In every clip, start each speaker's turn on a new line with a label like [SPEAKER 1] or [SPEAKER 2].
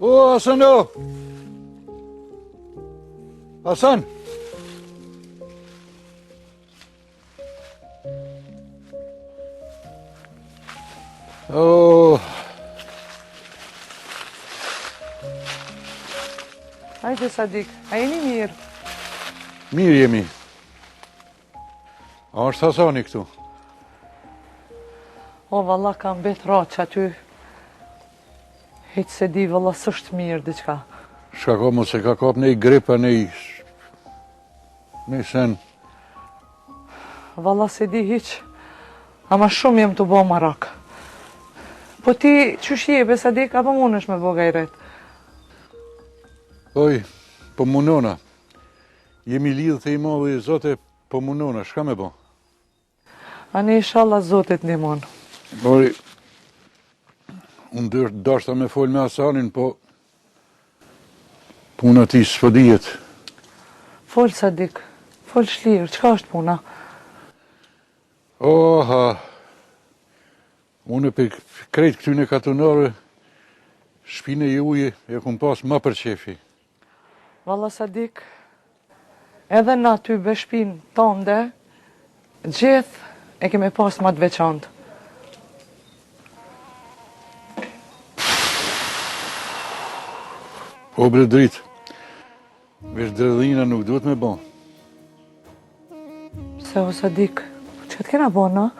[SPEAKER 1] O, Hasan o! Hasan! O!
[SPEAKER 2] Hajde, Sadik, a jeni mirë?
[SPEAKER 1] Mirë jemi. A është Hasani këtu?
[SPEAKER 2] O, valla, kam bet raqë aty. Hiq se di, valla, s'është mirë diqka.
[SPEAKER 1] Shka ka mos e ka kap nej gripa, nej sen.
[SPEAKER 2] Valla, se di hiq. Ama shumë jem të bo marak. Po ti, qysh jebe, Sadik, apo mund është me bo gajret?
[SPEAKER 1] Oj, po munona. Jemi lidhë të imadhe i Zote, po munona, shka me bo?
[SPEAKER 2] Ani inshallah Zotit ndihmon.
[SPEAKER 1] Oj, unë dashta me fol me Hasanin, po puna ti s'fodijet.
[SPEAKER 2] Fol, Sadik, fol shlirë, qka është puna?
[SPEAKER 1] Oha, unë për krejt këtyne katonare, shpine e uje e kum pas ma për qefi.
[SPEAKER 2] Valla, Sadik, edhe na ty be shpin tënde, gjithë e keme pas ma të veçantë.
[SPEAKER 1] Po bre dritë, vesh dredhina nuk duhet me bo.
[SPEAKER 2] Se o Sadik, që të kena bo, na?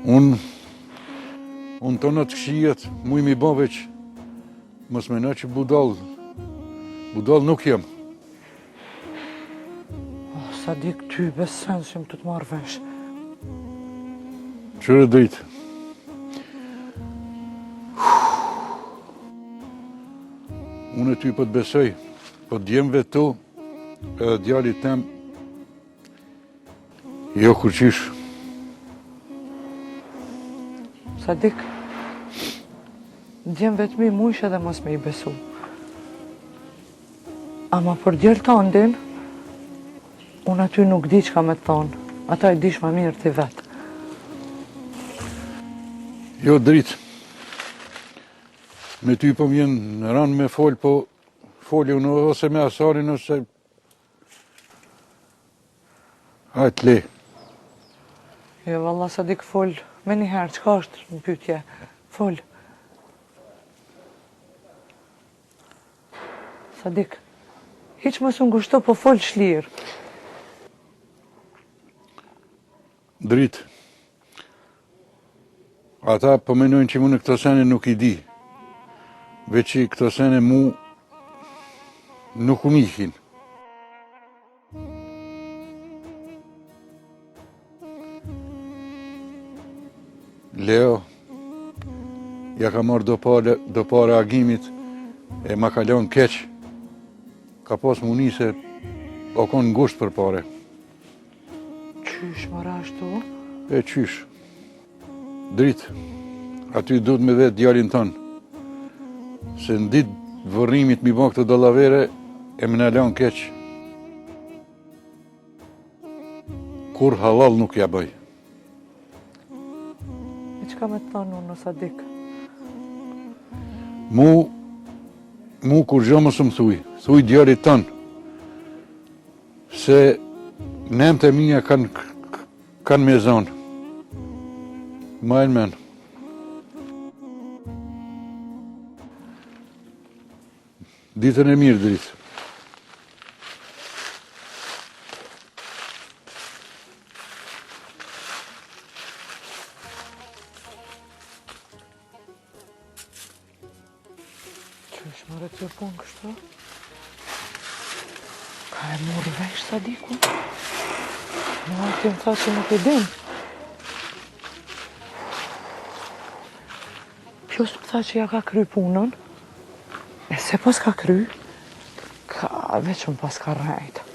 [SPEAKER 1] Unë tona të këshijat, muj mi bo veç, mos mena që budal nuk jam.
[SPEAKER 2] O Sadik, ty besen që më të marrë vesh.
[SPEAKER 1] Qërë dritë. Unë e ty po të besoj, po djemve tu, edhe djallit tem, jo kur qish.
[SPEAKER 2] Sadik, djemë vetëmi mujsh edhe mos me i besu. Ama për djelë të ndin, unë aty nuk di që ka me të thonë. Ata i dish ma mirë të vetë.
[SPEAKER 1] Jo dritë. Me ty po m'jen në ranë me fol, po foli unë ose me Hasanin ose... Hajt le.
[SPEAKER 2] Jo, valla, Sadik, fol me njëherë, qka është në pytje? Fol. Sadik, hiq më së ngushto, po fol shlirë.
[SPEAKER 1] Dritë. Ata po menojnë që mu në këto sene nuk i di. Veç që këto sene mu nuk u mihin. Leo, ja ka marrë do pare agimit e ma ka lënë keq. Ka pas muni se o konë ngusht për pare.
[SPEAKER 2] Qysh, mora ashtu?
[SPEAKER 1] E qysh. Dritë, aty duhet me vetë djalin tonë. Se në ditë vërrimit mi ba këtë dollavere, e më në lanë keq. Kur halal nuk ja bëj.
[SPEAKER 2] E qka me të thonë unë, Sadik?
[SPEAKER 1] Mu kur gjo më së më thuj djalit tanë, se nëmë të minja kanë me zonë. Majnë menë. Ditën e mirë, dritë.
[SPEAKER 2] Qysh, mërë të punë kështu? Ka e morë vesh, Sadiku? Në ti më tha që nuk e din. Plus më tha që ja ka kry punën. E se pas ka kry, ka veç më pas ka rejtë.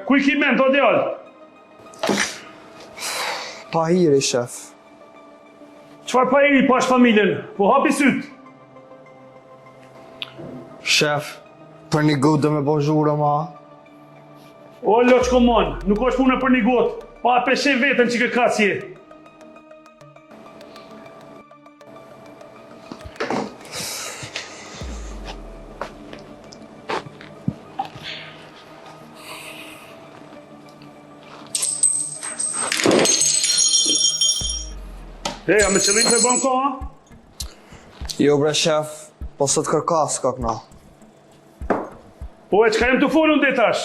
[SPEAKER 3] Ku I ki mend, o djallë?
[SPEAKER 4] Pa hiri, shef.
[SPEAKER 3] Qfar pa I pash familjen? Po hapi syt.
[SPEAKER 4] Shef, për një gotë dhe me bo zhura ma.
[SPEAKER 3] O loq komon, nuk është puna për një gotë. Pa peshe vetën që ke kacje. A me qëllim të bën ko, ha?
[SPEAKER 4] Jo bre shef, po së të kërkas ka këna.
[SPEAKER 3] Po e qka jem të folun dhe tash?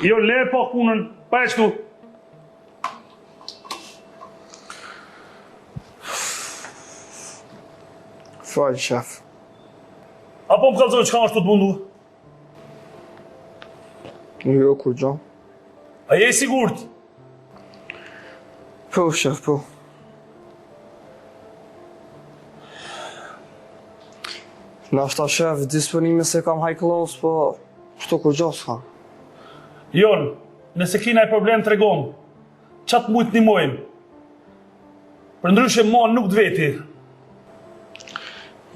[SPEAKER 3] Jo, le po punën, pa e qëtu.
[SPEAKER 4] Falë, shef.
[SPEAKER 3] Apo më kalzoj qka është të të mundu?
[SPEAKER 4] Jo, kur gjo.
[SPEAKER 3] A je I sigurt?
[SPEAKER 4] Po, shef, po. Nashta shef, disponime se kam high close, po shto kur gjo s'ka.
[SPEAKER 3] Jon, nëse kina e problem të regom, qatë mujtë një mojmë? Për ndryshe mon nuk të veti.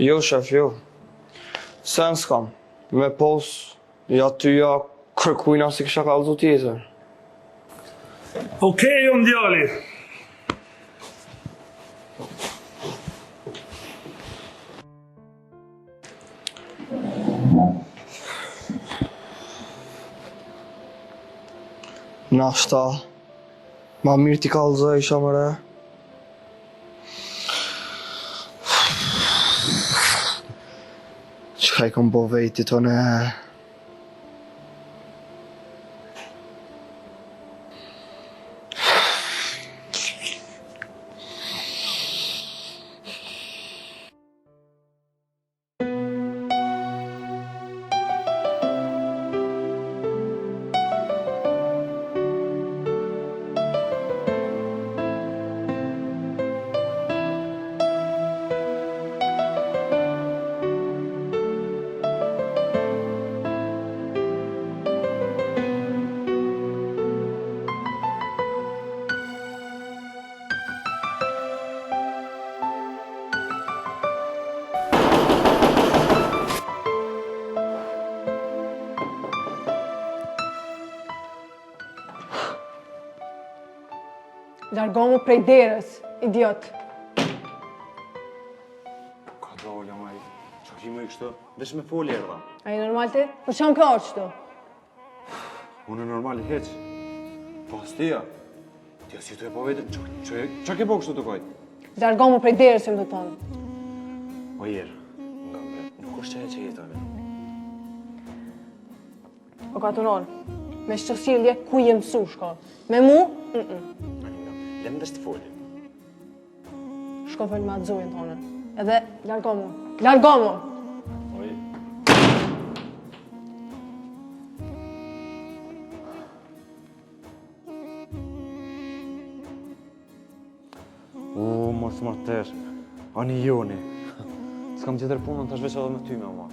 [SPEAKER 4] Jo, shef, jo. Sen s'kam. Me pos, ja ty ja kërkujna si kësha kalzu tjetër.
[SPEAKER 3] Okej, Jon djali.
[SPEAKER 4] Nashta, ma mirë t'i kalzoj isha mëre. Qka I kom bo vejti të ne?
[SPEAKER 5] Largohu prej derës, idiot.
[SPEAKER 6] Ka dole, maj. Qa ki më I kështu? Vesh me foli erda.
[SPEAKER 5] A I normal ti? Për çam ka qëtu?
[SPEAKER 6] Unë normal I heq. Po as tia. Tia si të e po vetëm. Qa ke po kështu të kajt?
[SPEAKER 5] Largohu prej derës, jam të tonë.
[SPEAKER 6] O jerë. Nga mbre. Nuk është që jetave.
[SPEAKER 5] O katuron, me shqosilje ku jem su shko. Me mu?
[SPEAKER 6] Lem dhe shtë foli.
[SPEAKER 5] Shko për ma të zujën tonë. Edhe, largohu. Largohu!
[SPEAKER 6] Oj. Mos martesh. Ani joni. S'kam tjetër punën, tash veç edhe me ty me ma.